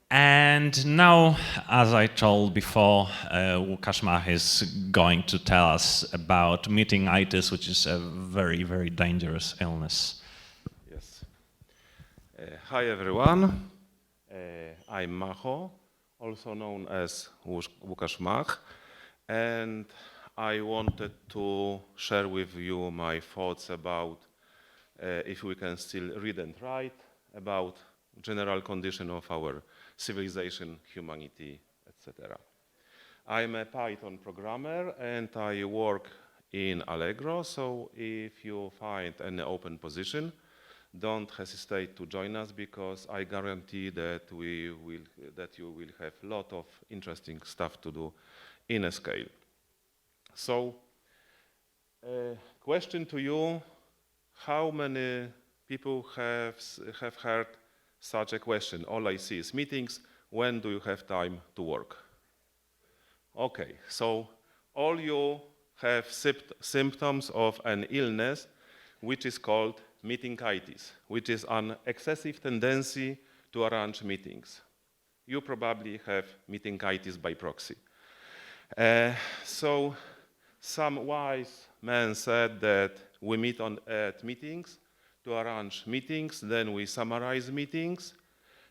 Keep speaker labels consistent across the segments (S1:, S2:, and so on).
S1: And now, as I told before, Łukasz Mach is going to tell us about meeting-itis, which is a very, very dangerous illness.
S2: Yes. Hi everyone. I'm Macho, also known as Łukasz Mach, and I wanted to share with you my thoughts about if we can still read and write, about general condition of our civilization, humanity, etc. I'm a Python programmer and I work in Allegro, so if you find an open position, don't hesitate to join us because I guarantee that you will have a lot of interesting stuff to do in a scale. So, question to you, how many people have heard such a question? All I see is meetings. When do you have time to work? Okay, so all you have symptoms of an illness which is called meeting-itis, which is an excessive tendency to arrange meetings. You probably have meeting-itis by proxy. So some wise men said that we meet at meetings to arrange meetings, then we summarize meetings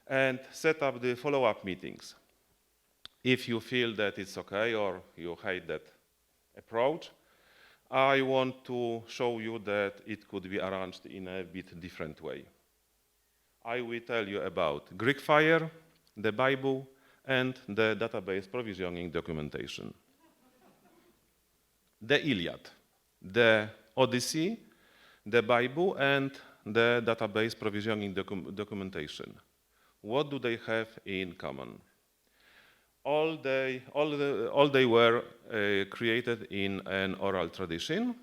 S2: and set up the follow-up meetings. If you feel that it's okay or you hate that approach, I want to show you that it could be arranged in a bit different way. I will tell you about Greek fire, the Bible, and the database provisioning documentation. The Iliad, the Odyssey, the Bible, and the database provisioning documentation. What do they have in common? All they were created in an oral tradition,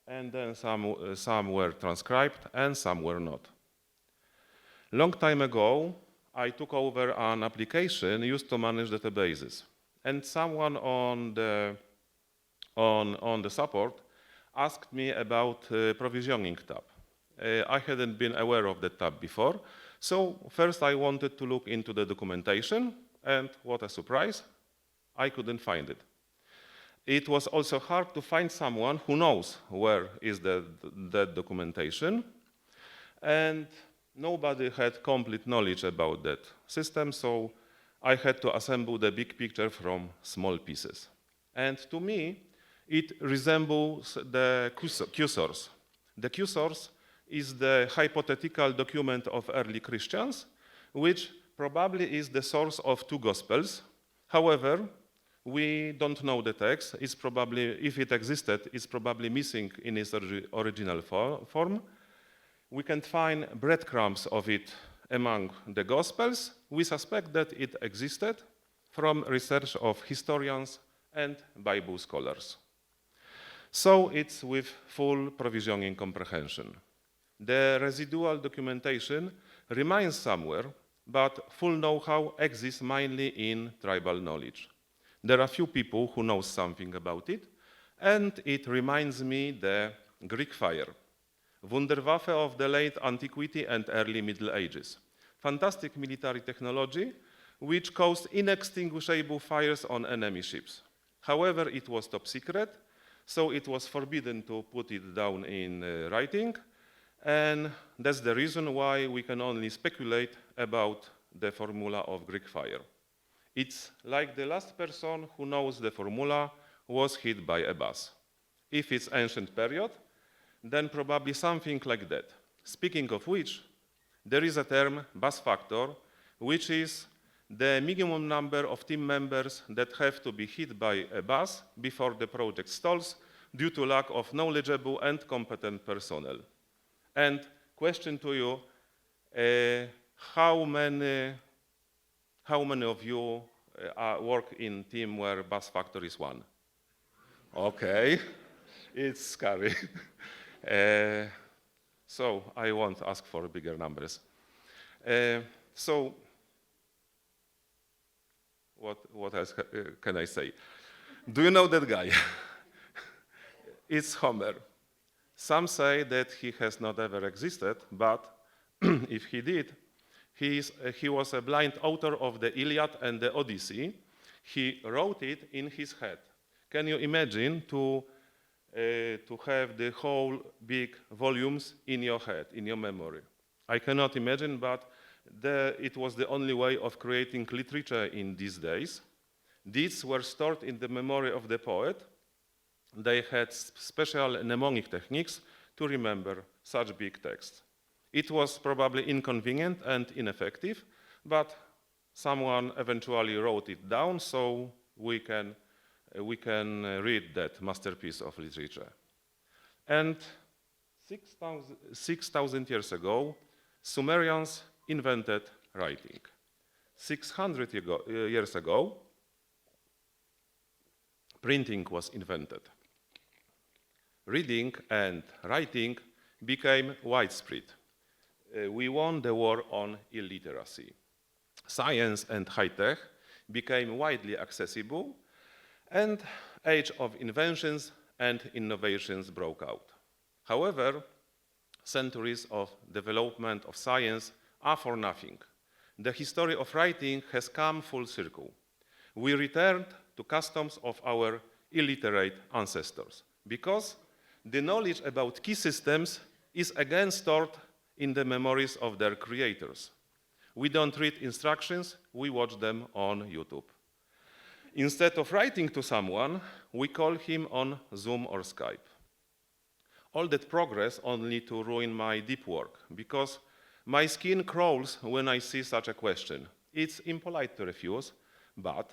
S2: and then some were transcribed and some were not. Long time ago, I took over an application used to manage databases, and someone on the support asked me about provisioning tab. I hadn't been aware of that tab before, so first I wanted to look into the documentation, and what a surprise, I couldn't find it. It was also hard to find someone who knows where is that documentation, and nobody had complete knowledge about that system, so I had to assemble the big picture from small pieces. And to me, it resembles the Q source. The Q source is the hypothetical document of early Christians, which probably is the source of two Gospels. However, we don't know the text. It's probably, if it existed, it's probably missing in its original form. We can find breadcrumbs of it among the Gospels. We suspect that it existed from research of historians and Bible scholars. So it's with full provisioning comprehension. The residual documentation remains somewhere, but full know-how exists mainly in tribal knowledge. There are few people who know something about it, and it reminds me the Greek fire, Wunderwaffe of the late antiquity and early Middle Ages. Fantastic military technology, which caused inextinguishable fires on enemy ships. However, it was top secret, so it was forbidden to put it down in writing, and that's the reason why we can only speculate about the formula of Greek fire. It's like the last person who knows the formula was hit by a bus. If it's ancient period, then probably something like that. Speaking of which, there is a term, bus factor, which is the minimum number of team members that have to be hit by a bus before the project stalls due to lack of knowledgeable and competent personnel. And question to you, how many of you work in team where bus factor is 1? Okay, it's scary. So I won't ask for bigger numbers. So what else can I say? Do you know that guy? It's Homer. Some say that he has not ever existed, but if he did, He was a blind author of the Iliad and the Odyssey. He wrote it in his head. Can you imagine to have the whole big volumes in your head, in your memory? I cannot imagine, but it was the only way of creating literature in these days. These were stored in the memory of the poet. They had special mnemonic techniques to remember such big texts. It was probably inconvenient and ineffective, but someone eventually wrote it down, so we can read that masterpiece of literature. And 6,000 years ago, Sumerians invented writing. 600 years ago, printing was invented. Reading and writing became widespread. We won the war on illiteracy. Science and high-tech became widely accessible, and age of inventions and innovations broke out. However, centuries of development of science are for nothing. The history of writing has come full circle. We returned to customs of our illiterate ancestors because the knowledge about key systems is again stored in the memories of their creators. We don't read instructions, we watch them on YouTube. Instead of writing to someone, we call him on Zoom or Skype. All that progress only to ruin my deep work, because my skin crawls when I see such a question. It's impolite to refuse, but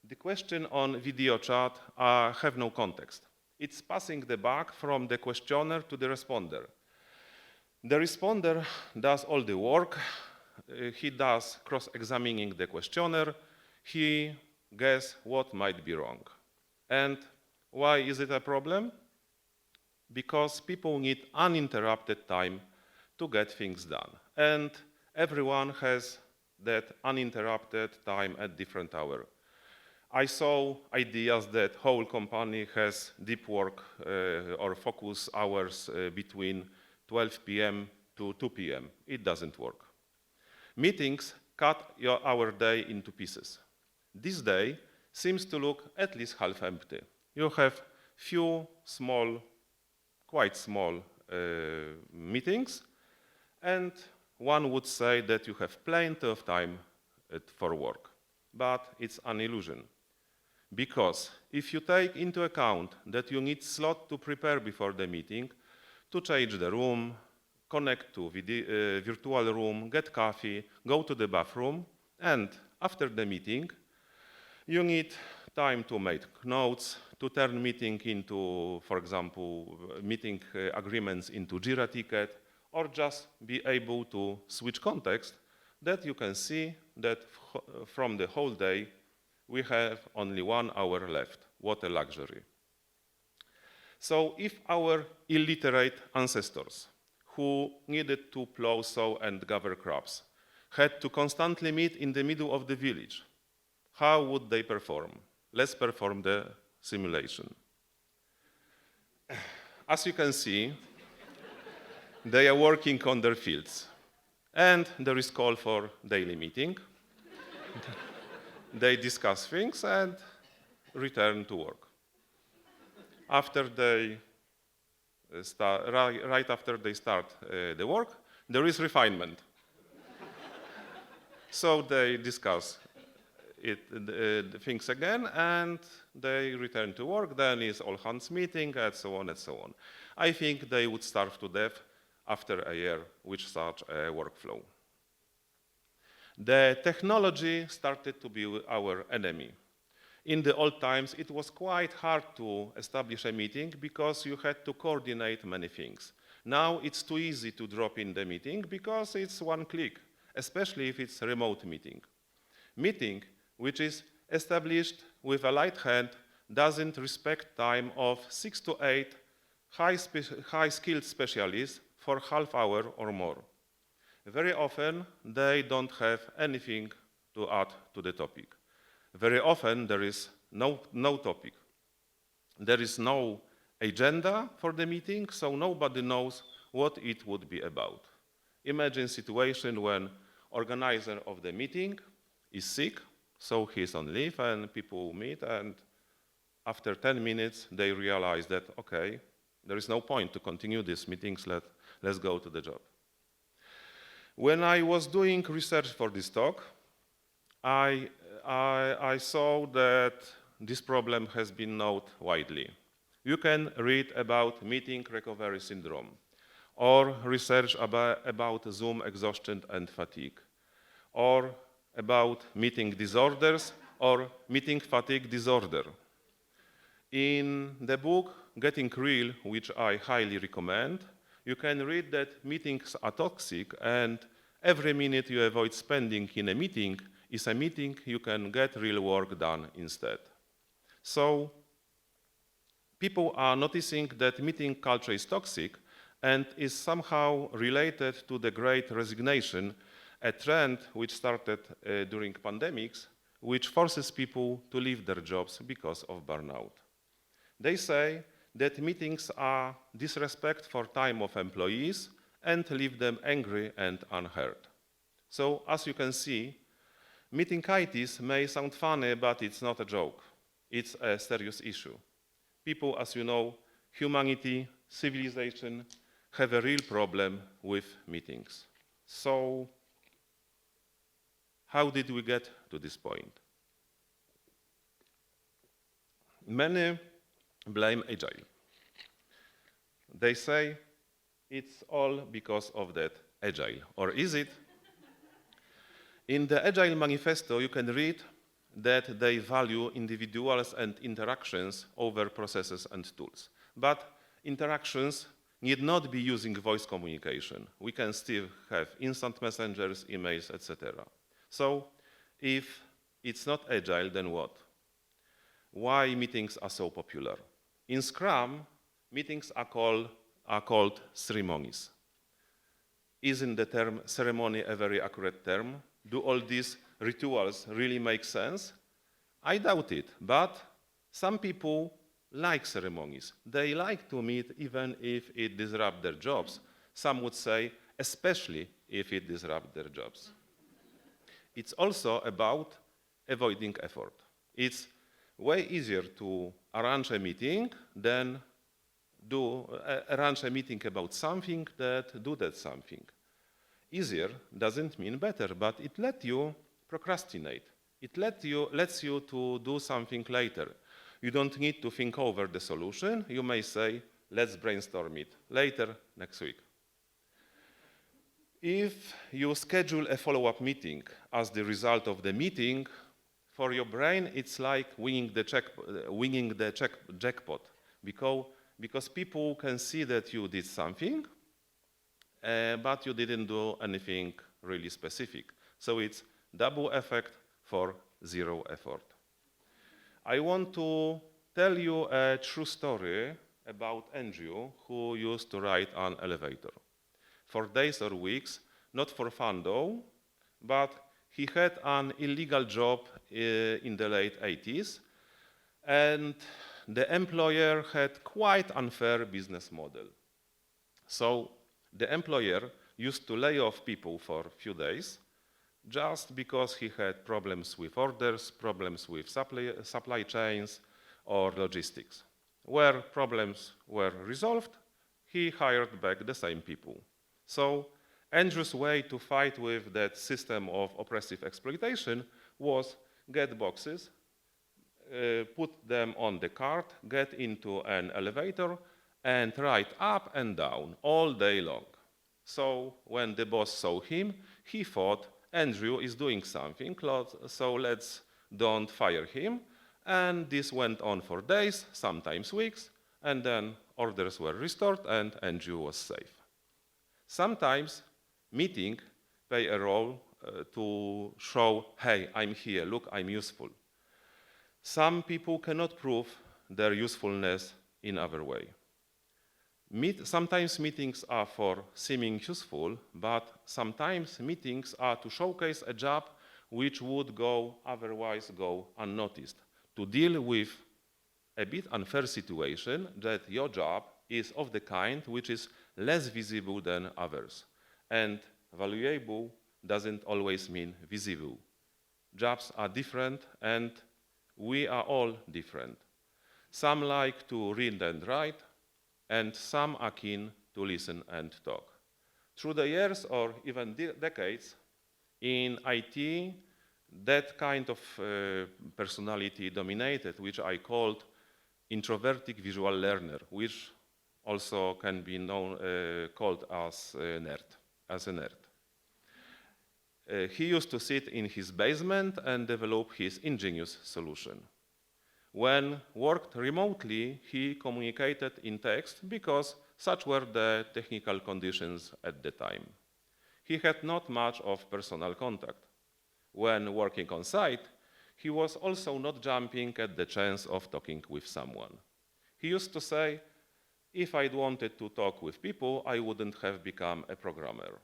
S2: the question on video chat have no context. It's passing the buck from the questioner to the responder. The responder does all the work. He does cross-examining the questioner. He guesses what might be wrong. And why is it a problem? Because people need uninterrupted time to get things done. And everyone has that uninterrupted time at different hours. I saw ideas that whole company has deep work or focus hours between 12 p.m. to 2 p.m. It doesn't work. Meetings cut our day into pieces. This day seems to look at least half empty. You have few small, quite small meetings, and one would say that you have plenty of time for work. But it's an illusion. Because if you take into account that you need slot to prepare before the meeting, to change the room, connect to virtual room, get coffee, go to the bathroom, and after the meeting, you need time to make notes, to turn meeting into, for example, meeting agreements into Jira ticket, or just be able to switch context, that you can see that from the whole day, we have only 1 hour left. What a luxury. So if our illiterate ancestors, who needed to plow, sow, and gather crops, had to constantly meet in the middle of the village, how would they perform? Let's perform the simulation. As you can see, they are working on their fields. And there is call for daily meeting. They discuss things and return to work. After they start, right after they start the work, there is refinement. So they discuss the things again, and they return to work. Then is all hands meeting, and so on and so on. I think they would starve to death after a year with such a workflow. The technology started to be our enemy. In the old times, it was quite hard to establish a meeting because you had to coordinate many things. Now it's too easy to drop in the meeting because it's one click, especially if it's a remote meeting. Meeting, which is established with a light hand, doesn't respect time of 6 to 8 high-skilled specialists for half hour or more. Very often, they don't have anything to add to the topic. Very often, there is no topic. There is no agenda for the meeting, so nobody knows what it would be about. Imagine a situation when organizer of the meeting is sick, so he's on leave, and people meet, and after 10 minutes, they realize that, okay, there is no point to continue these meetings, let's go to the job. When I was doing research for this talk, I saw that this problem has been known widely. You can read about meeting recovery syndrome, or research about Zoom exhaustion and fatigue, or about meeting disorders, or meeting fatigue disorder. In the book Getting Real, which I highly recommend, you can read that meetings are toxic, and every minute you avoid spending in a meeting is a meeting you can get real work done instead. So people are noticing that meeting culture is toxic and is somehow related to the Great Resignation, a trend which started during pandemics, which forces people to leave their jobs because of burnout. They say that meetings are disrespect for time of employees and leave them angry and unheard. So, as you can see, Meeting-itis may sound funny, but it's not a joke. It's a serious issue. People, as you know, humanity, civilization, have a real problem with meetings. So, how did we get to this point? Many blame Agile. They say it's all because of that Agile. Or is it? In the Agile Manifesto, you can read that they value individuals and interactions over processes and tools. But interactions need not be using voice communication. We can still have instant messengers, emails, etc. So if it's not Agile, then what? Why meetings are so popular? In Scrum, meetings are called ceremonies. Isn't the term ceremony a very accurate term? Do all these rituals really make sense? I doubt it, but some people like ceremonies. They like to meet even if it disrupts their jobs. Some would say, especially if it disrupts their jobs. It's also about avoiding effort. It's way easier to arrange a meeting than arrange a meeting about something that do that something. Easier doesn't mean better, but it lets you procrastinate. It lets you to do something later. You don't need to think over the solution. You may say, let's brainstorm it later, next week. If you schedule a follow-up meeting as the result of the meeting, for your brain, it's like winning the jackpot, because people can see that you did something, but you didn't do anything really specific. So it's double effect for zero effort. I want to tell you a true story about Andrew, who used to ride an elevator. For days or weeks, not for fun though, but he had an illegal job in the late 80s, and the employer had quite unfair business model. So the employer used to lay off people for a few days just because he had problems with orders, problems with supply chains, or logistics. Where problems were resolved, he hired back the same people. So Andrew's way to fight with that system of oppressive exploitation was get boxes, put them on the cart, get into an elevator, and ride up and down all day long. So when the boss saw him, he thought Andrew is doing something, so let's don't fire him. And this went on for days, sometimes weeks, and then orders were restored and Andrew was safe. Sometimes meetings play a role to show, hey, I'm here, look, I'm useful. Some people cannot prove their usefulness in other way. Sometimes meetings are for seeming useful, but sometimes meetings are to showcase a job which would otherwise go unnoticed, to deal with a bit unfair situation that your job is of the kind which is less visible than others and valuable doesn't always mean visible. Jobs are different, and we are all different. Some like to read and write, and some are keen to listen and talk. Through the years or even decades, in IT, that kind of personality dominated, which I called introverted visual learner, which also can be called as a nerd. He used to sit in his basement and develop his ingenious solution. When worked remotely, he communicated in text because such were the technical conditions at the time. He had not much of personal contact. When working on site, he was also not jumping at the chance of talking with someone. He used to say, if I'd wanted to talk with people, I wouldn't have become a programmer.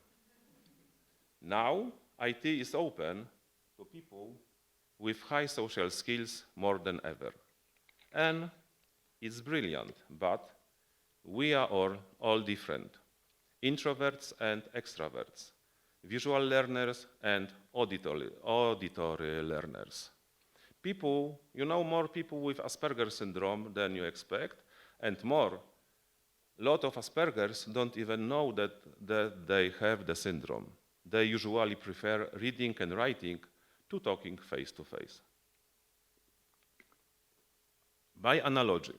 S2: Now, IT is open to people with high social skills more than ever. And it's brilliant, but we are all different. Introverts and extroverts, visual learners and auditory learners. People, more people with Asperger's syndrome than you expect, and more, a lot of Asperger's don't even know that they have the syndrome. They usually prefer reading and writing to talking face to face. By analogy,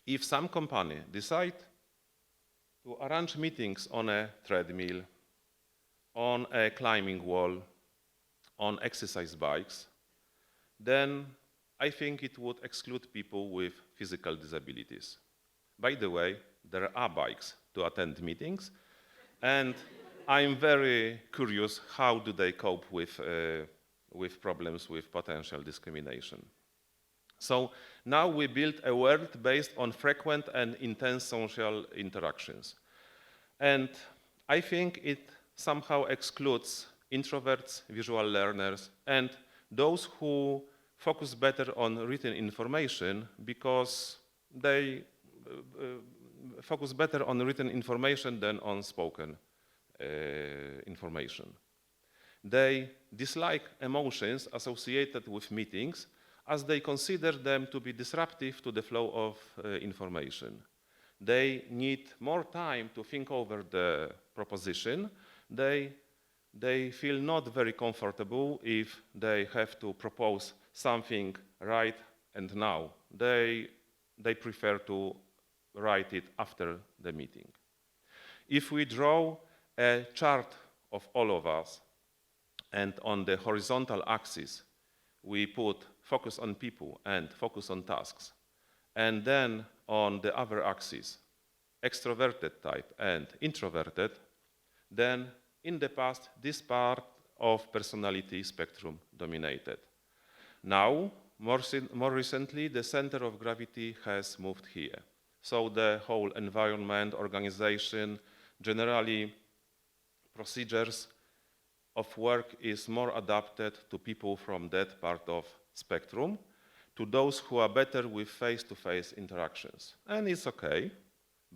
S2: if some company decide to arrange meetings on a treadmill, on a climbing wall, on exercise bikes, then I think it would exclude people with physical disabilities. By the way, there are bikes to attend meetings, and I'm very curious how do they cope with problems with potential discrimination. So now we build a world based on frequent and intense social interactions. And I think it somehow excludes introverts, visual learners, and those who focus better on written information because they focus better on written information than on spoken information. They dislike emotions associated with meetings as they consider them to be disruptive to the flow of information. They need more time to think over the proposition. They feel not very comfortable if they have to propose something right and now. They prefer to write it after the meeting. If we draw a chart of all of us, and on the horizontal axis, we put focus on people and focus on tasks. And then on the other axis, extroverted type and introverted, then in the past, this part of personality spectrum dominated. Now, more recently, the center of gravity has moved here. So the whole environment, organization, generally procedures of work is more adapted to people from that part of spectrum, to those who are better with face-to-face interactions. And it's okay,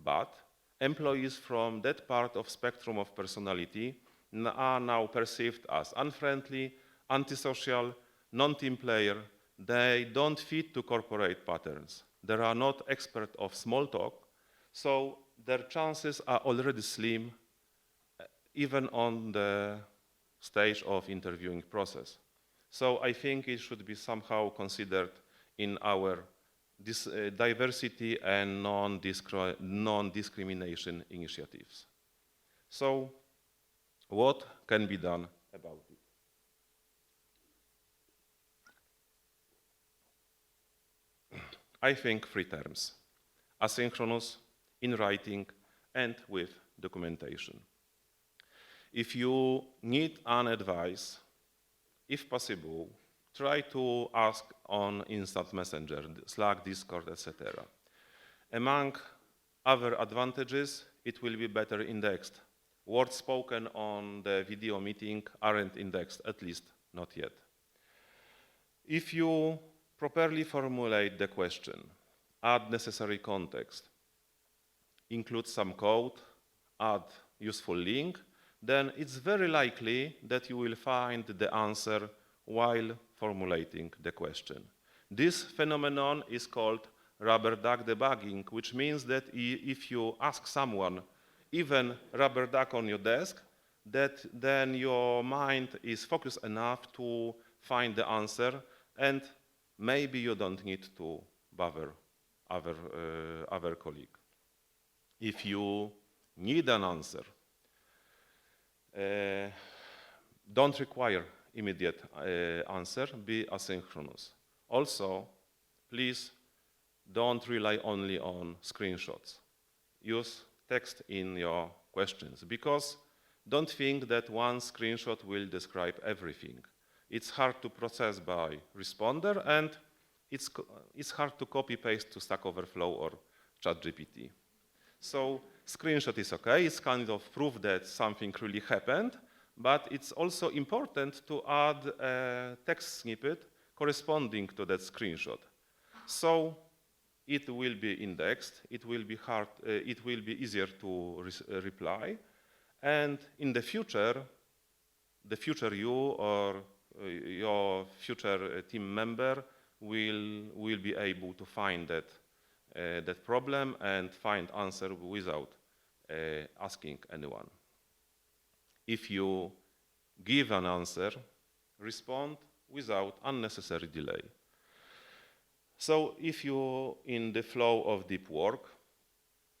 S2: but employees from that part of spectrum of personality are now perceived as unfriendly, antisocial, non-team player. They don't fit to corporate patterns. They are not expert of small talk, so their chances are already slim, even on the stage of interviewing process. So I think it should be somehow considered in our diversity and non-discrimination initiatives. So what can be done about it? I think 3 terms: asynchronous, in writing, and with documentation. If you need an advice, if possible, try to ask on instant messenger, Slack, Discord, etc. Among other advantages, it will be better indexed. Words spoken on the video meeting aren't indexed, at least not yet. If you properly formulate the question, add necessary context, include some code, add useful link, then it's very likely that you will find the answer while formulating the question. This phenomenon is called rubber duck debugging, which means that if you ask someone, even rubber duck on your desk, then your mind is focused enough to find the answer, and maybe you don't need to bother other colleague. If you need an answer, don't require immediate answer, be asynchronous. Also, please don't rely only on screenshots. Use text in your questions, because don't think that one screenshot will describe everything. It's hard to process by responder, and it's hard to copy-paste to Stack Overflow or ChatGPT. So screenshot is okay, it's kind of proof that something really happened, but it's also important to add a text snippet corresponding to that screenshot. So it will be indexed, it will be easier to reply, and in the future you or your future team member will be able to find that problem and find answer without asking anyone. If you give an answer, respond without unnecessary delay. So if you, in the flow of deep work,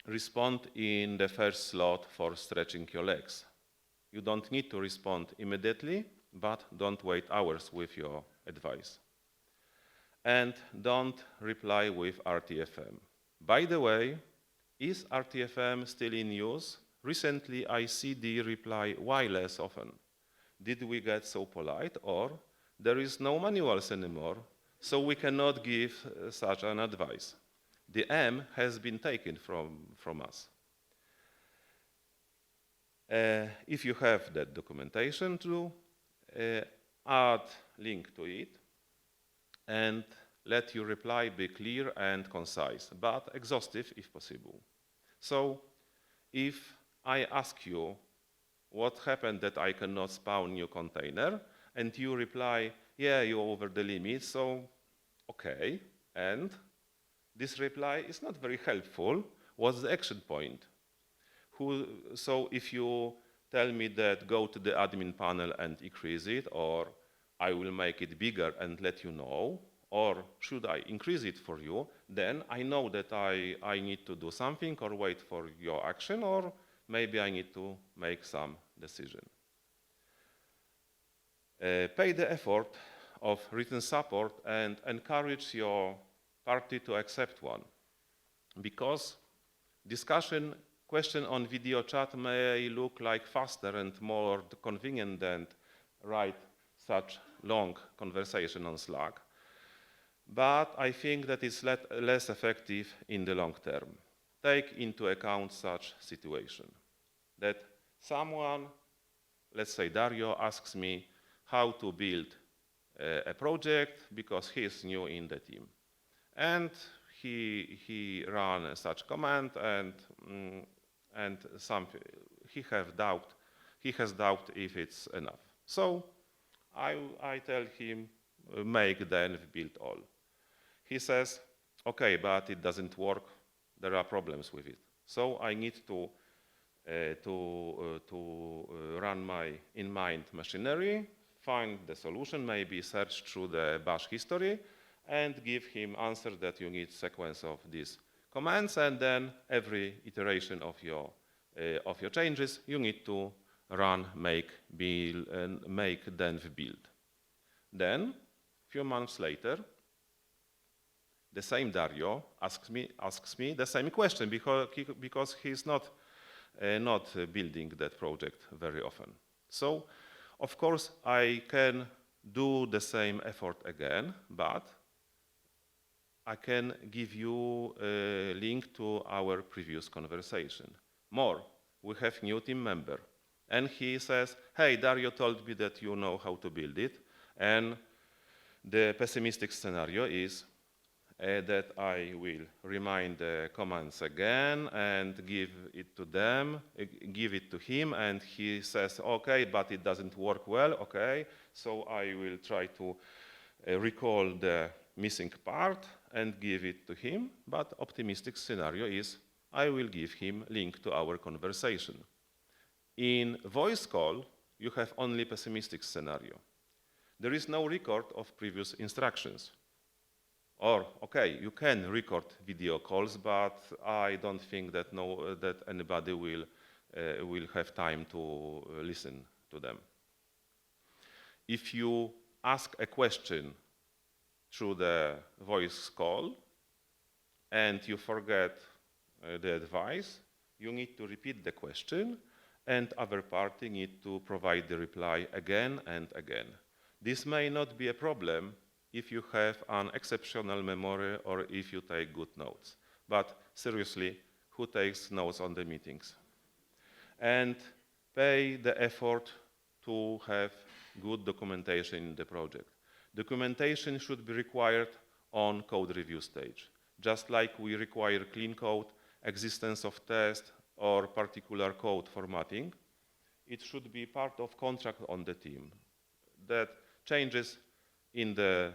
S2: respond in the first slot for stretching your legs. You don't need to respond immediately, but don't wait hours with your advice. And don't reply with RTFM. By the way, is RTFM still in use? Recently, I see the reply way less often. Did we get so polite, or there is no manuals anymore, so we cannot give such an advice? The M has been taken from us. If you have that documentation too, add link to it, and let your reply be clear and concise, but exhaustive if possible. So if I ask you what happened that I cannot spawn new container, and you reply, yeah, you're over the limit, so okay, and this reply is not very helpful. What's the action point? So if you tell me that go to the admin panel and increase it, or I will make it bigger and let you know, or should I increase it for you, then I know that I need to do something or wait for your action, or maybe I need to make some decision. Pay the effort of written support and encourage your party to accept one, because discussion question on video chat may look like faster and more convenient than write such long conversation on Slack, but I think that it's less effective in the long term. Take into account such situation, that someone, let's say Dario, asks me how to build a project because he is new in the team. And he ran such command, and he has doubt if it's enough. So I tell him make then build all. He says, okay, but it doesn't work. There are problems with it. So I need to run my in-mind machinery, find the solution, maybe search through the bash history, and give him answer that you need sequence of these commands, and then every iteration of your changes you need to run make build and make then build. Then few months later, the same Dario asks me the same question, because he's not building that project very often. So of course I can do the same effort again, but I can give you a link to our previous conversation. More, we have new team member, and he says, hey, Dario told me that you know how to build it, and the pessimistic scenario is that I will remind the commands again and give it to them, give it to him, and he says, okay, but it doesn't work well, okay, so I will try to recall the missing part and give it to him, but optimistic scenario is I will give him link to our conversation. In voice call, you have only pessimistic scenario. There is no record of previous instructions. Or, okay, you can record video calls, but I don't think that that anybody will have time to listen to them. If you ask a question through the voice call and you forget the advice, you need to repeat the question, and other party need to provide the reply again and again. This may not be a problem if you have an exceptional memory or if you take good notes. But seriously, who takes notes on the meetings? And pay the effort to have good documentation in the project. Documentation should be required on code review stage. Just like we require clean code, existence of test, or particular code formatting, it should be part of contract on the team. That changes in the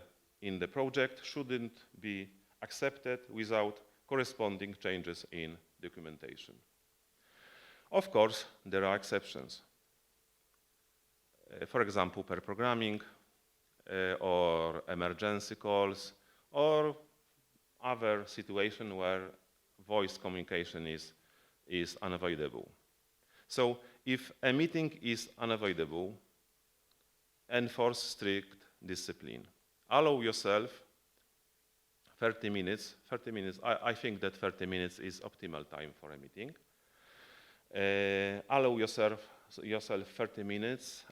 S2: project shouldn't be accepted without corresponding changes in documentation. Of course, there are exceptions. For example, pair programming, or emergency calls, or other situation where voice communication is unavoidable. So if a meeting is unavoidable, enforce strict discipline. Allow yourself 30 minutes. I think that 30 minutes is optimal time for a meeting. Allow yourself 30 minutes,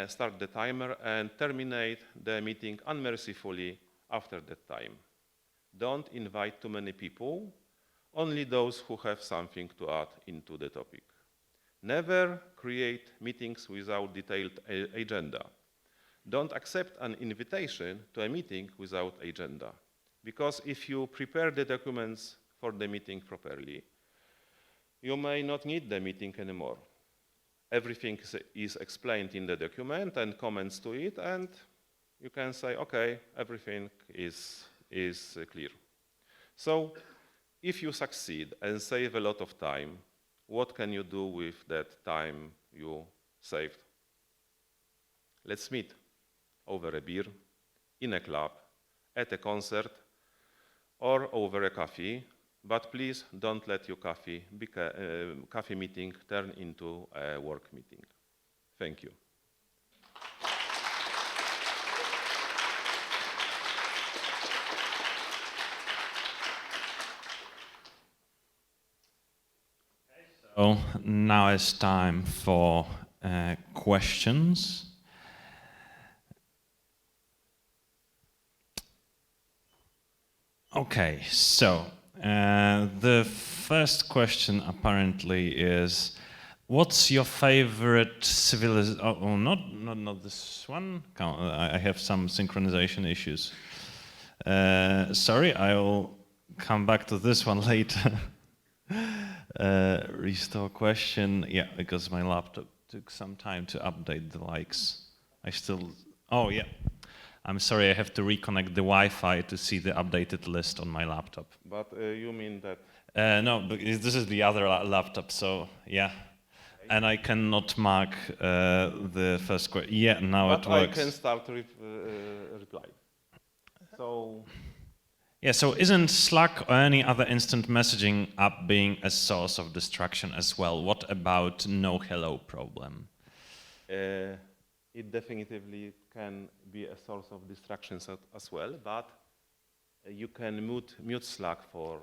S2: start the timer, and terminate the meeting unmercifully after that time. Don't invite too many people, only those who have something to add into the topic. Never create meetings without detailed agenda. Don't accept an invitation to a meeting without agenda. Because if you prepare the documents for the meeting properly, you may not need the meeting anymore. Everything is explained in the document and comments to it, and you can say, okay, everything is clear. So if you succeed and save a lot of time, what can you do with that time you saved? Let's meet over a beer, in a club, at a concert, or over a coffee, but please don't let your coffee meeting turn into a work meeting. Thank you.
S1: So now it's time for questions. Okay, so the first question apparently is, what's your favorite civilization? Oh, not this one. I have some synchronization issues. Sorry, I will come back to this one later. Restore question. Yeah, because my laptop took some time to update the likes. Oh yeah. I'm sorry, I have to reconnect the Wi-Fi to see the updated list on my laptop.
S2: But you mean that?
S1: No, because this is the other laptop, so yeah. Okay. And I cannot mark the first question. Yeah, now it works.
S2: I can start reply. So.
S1: Yeah, so isn't Slack or any other instant messaging app being a source of distraction as well? What about no hello problem?
S2: It definitively can be a source of distractions as well, but you can mute Slack for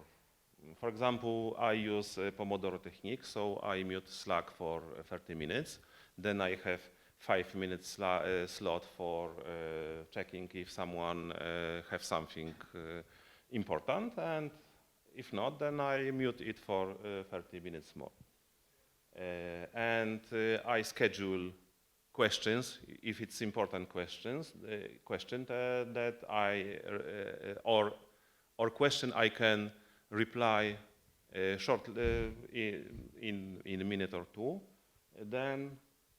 S2: example, I use Pomodoro Technique, so I mute Slack for 30 minutes. Then I have 5 minutes slot for checking if someone has something important, and if not, then I mute it for 30 minutes more. And I schedule questions, if it's important questions, question that I or or question I can reply short in a minute or two, then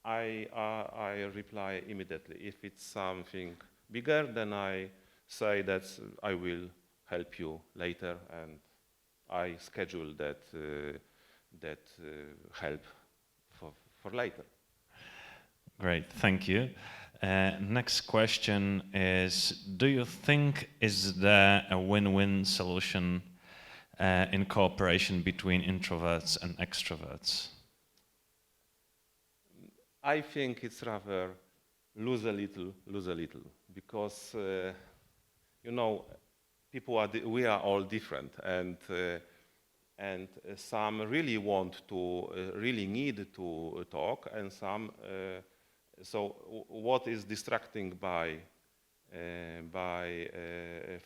S2: I reply immediately. If it's something bigger, then I say that I will help you later, and I schedule that help for later.
S1: Great, thank you. Next question is, do you think is there a win-win solution in cooperation between introverts and extroverts?
S2: I think it's rather lose a little, because you know, we are all different, and some really want to, really need to talk, and some. So what is distracting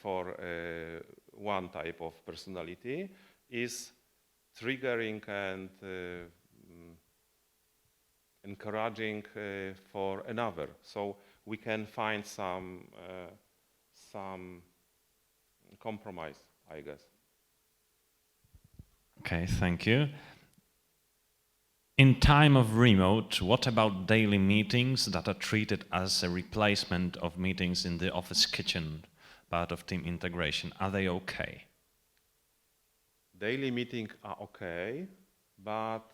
S2: for one type of personality is triggering and encouraging for another. So we can find some compromise, I guess.
S1: Okay, thank you. In time of remote, what about daily meetings that are treated as a replacement of meetings in the office kitchen, part of team integration? Are they okay?
S2: Daily meetings are okay, but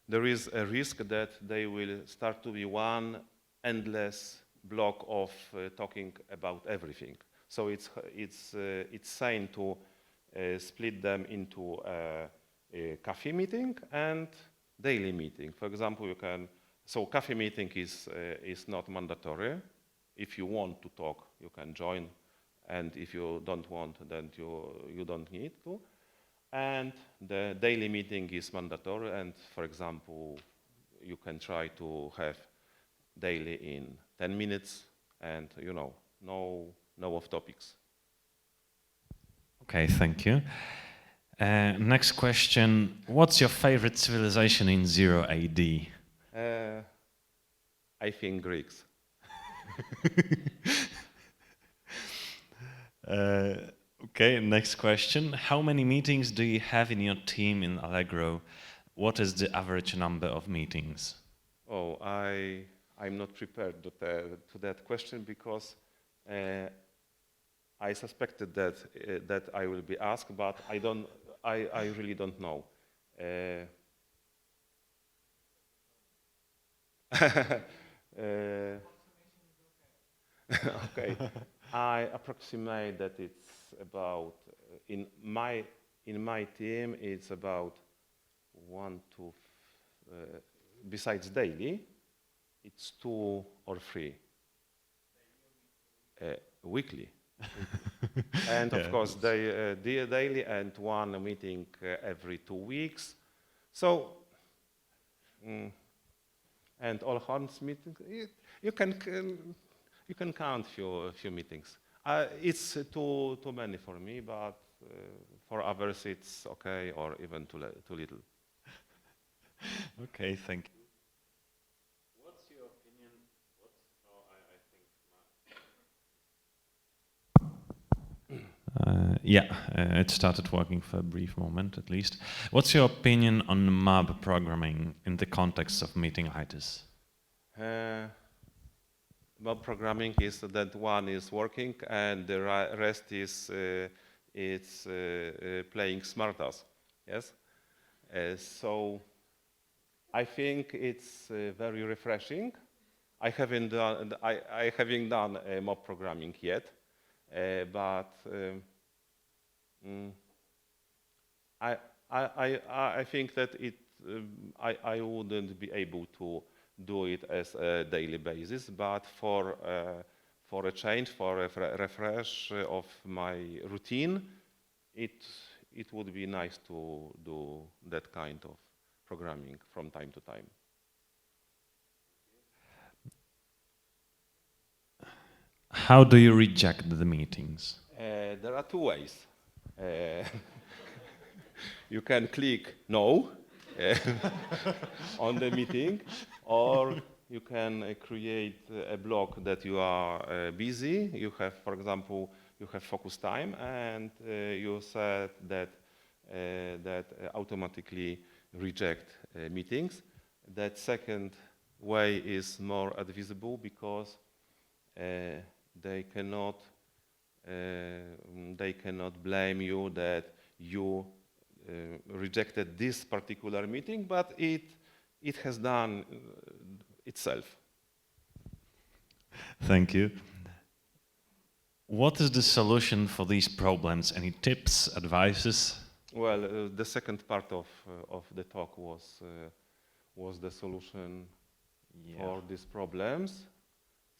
S2: there is a risk that they will start to be one endless block of talking about everything. So it's sane to split them into a cafe meeting and daily meeting. For example, so cafe meeting is not mandatory. If you want to talk, you can join, and if you don't want, then you don't need to. And the daily meeting is mandatory, and for example, you can try to have daily in 10 minutes, and no off topics.
S1: Okay, thank you. Next question, what's your favorite civilization in 0 AD?
S2: I think Greeks.
S1: Okay, next question. How many meetings do you have in your team in Allegro? What is the average number of meetings?
S2: Oh, I'm not prepared to that question, because I suspected that I will be asked, but I really don't know. Okay, I approximate that it's about in my team it's about 1 to besides daily, it's 2 or 3 weekly. And of course, daily and 1 meeting every 2 weeks. So, and all hands meetings, you can count few meetings. It's too many for me, but for others it's okay, or even too little.
S1: Okay, thank you. What's your opinion? It started working for a brief moment at least. What's your opinion on mob programming in the context of Meeting-itis?
S2: Mob programming is that one is working and the rest is playing smartass. Yes. So I think it's very refreshing. I haven't done mob programming yet, but I think that I wouldn't be able to do it as a daily basis, but for a change, for a refresh of my routine, it would be nice to do that kind of programming from time to time.
S1: How do you reject the meetings?
S2: There are 2 ways. You can click no on the meeting, or You can create a block that you are busy. You have, for example, you have focus time, and you set that automatically reject meetings. That second way is more advisable because they cannot blame you that you rejected this particular meeting, but it has done itself.
S1: Thank you. What is the solution for these problems? Any tips, advices?
S2: Well, the second part of the talk was the solution for these problems.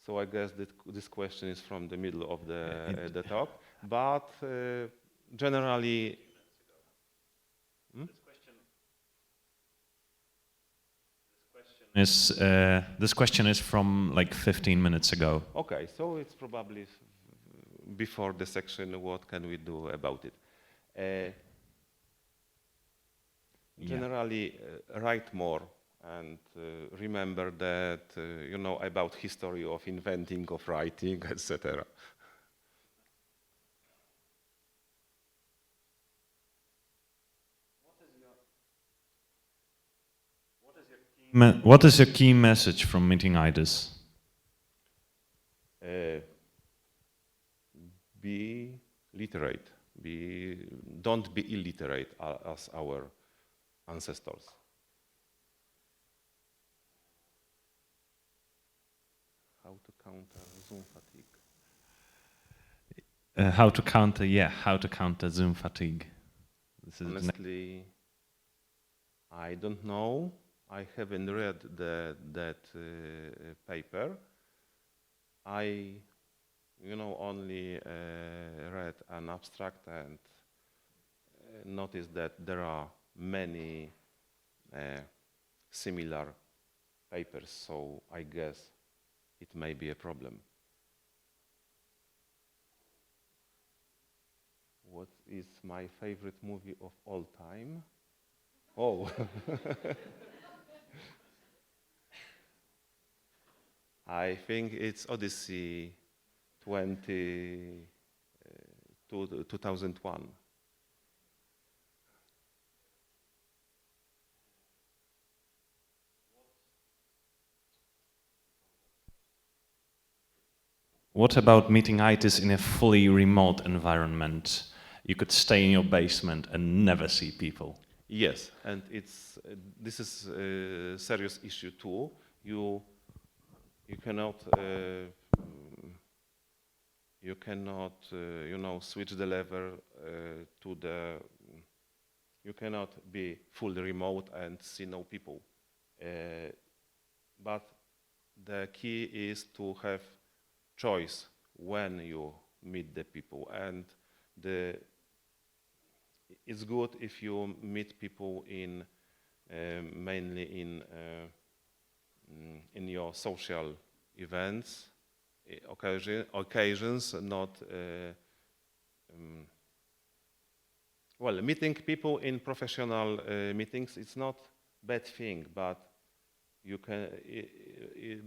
S2: So I guess that this question is from the middle of the talk. But generally,
S1: this question is from like 15 minutes ago.
S2: okay, so it's probably before the section, what can we do about it? Generally, write more and remember that you know about history of inventing, of writing, etc.
S1: What is your key message from Meeting-itis?
S2: Be literate. Don't be illiterate as our ancestors. How to counter Zoom fatigue?
S1: How to counter Zoom fatigue.
S2: Honestly, I don't know. I haven't read that paper. I, only read an abstract and noticed that there are many similar papers, so I guess it may be a problem. What is my favorite movie of all time? Oh. I think it's Odyssey 2001.
S1: What about Meeting-itis in a fully remote environment? You could stay in your basement and never see people.
S2: Yes, and this is a serious issue too. You cannot switch the lever to the. You cannot be fully remote and see no people. But the key is to have choice when you meet the people, and it's good if you meet people mainly in your social events, occasions, not meeting people in professional meetings. It's not bad thing, but you can. It's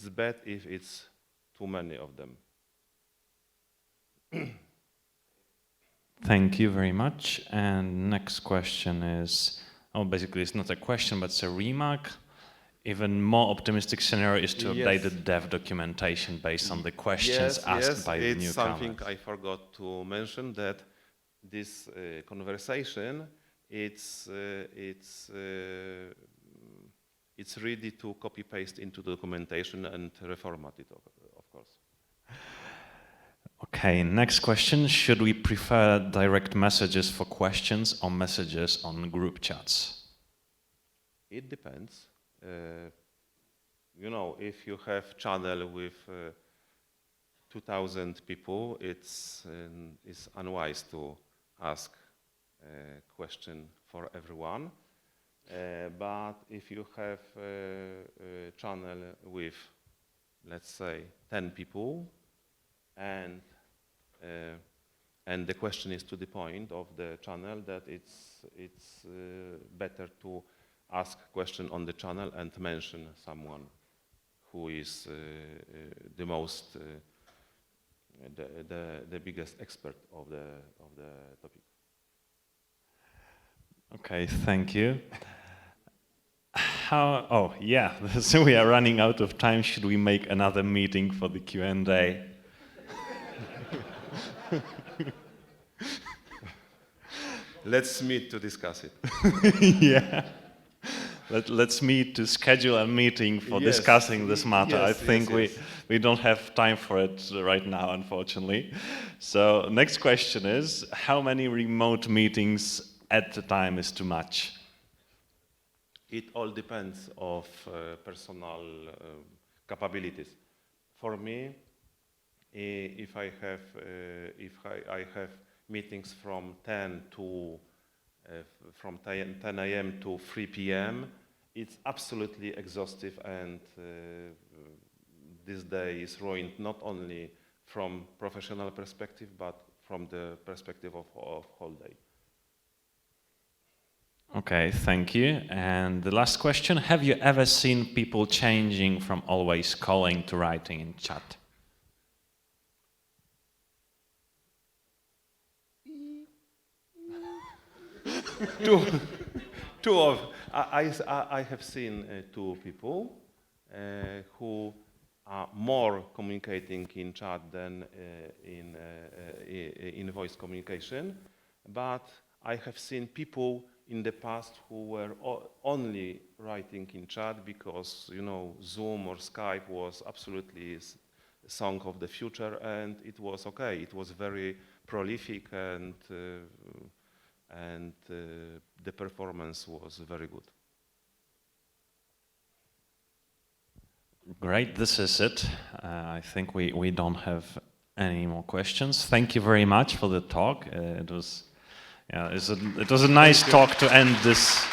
S2: bad if it's too many of them.
S1: Thank you very much. And next question is, basically it's not a question, but it's a remark. Even more optimistic scenario is to update the dev documentation based on the questions asked by the newcomers.
S2: It's something I forgot to mention, that this conversation, it's ready to copy-paste into the documentation and reformat it, of course.
S1: Okay, next question. Should we prefer direct messages for questions or messages on group chats?
S2: It depends. If you have channel with 2,000 people, it's unwise to ask a question for everyone. But if you have a channel with, let's say, 10 people, and the question is to the point of the channel, that it's better to ask question on the channel and mention someone who is the most, the biggest expert of the topic.
S1: Okay, thank you. Oh, yeah, so we are running out of time. Should we make another meeting for the Q&A?
S2: Let's meet to discuss it.
S1: Yeah. Let's meet to schedule a meeting for
S2: Yes.
S1: discussing this matter.
S2: Yes,
S1: I think
S2: yes.
S1: we don't have time for it right now, unfortunately. So next question is, how many remote meetings at a time is too much?
S2: It all depends of personal capabilities. For me, if I have meetings from 10 a.m. to 3 p.m., it's absolutely exhaustive, and this day is ruined not only from professional perspective, but from the perspective of whole day.
S1: Okay, thank you. And the last question, have you ever seen people changing from always calling to writing in chat?
S2: I have seen two people who are more communicating in chat than in voice communication, but I have seen people in the past who were only writing in chat because, you know, Zoom or Skype was absolutely a song of the future, and it was okay. It was very prolific, and the performance was very good.
S1: Great, this is it. I think we don't have any more questions. Thank you very much for the talk. It was a nice talk to end this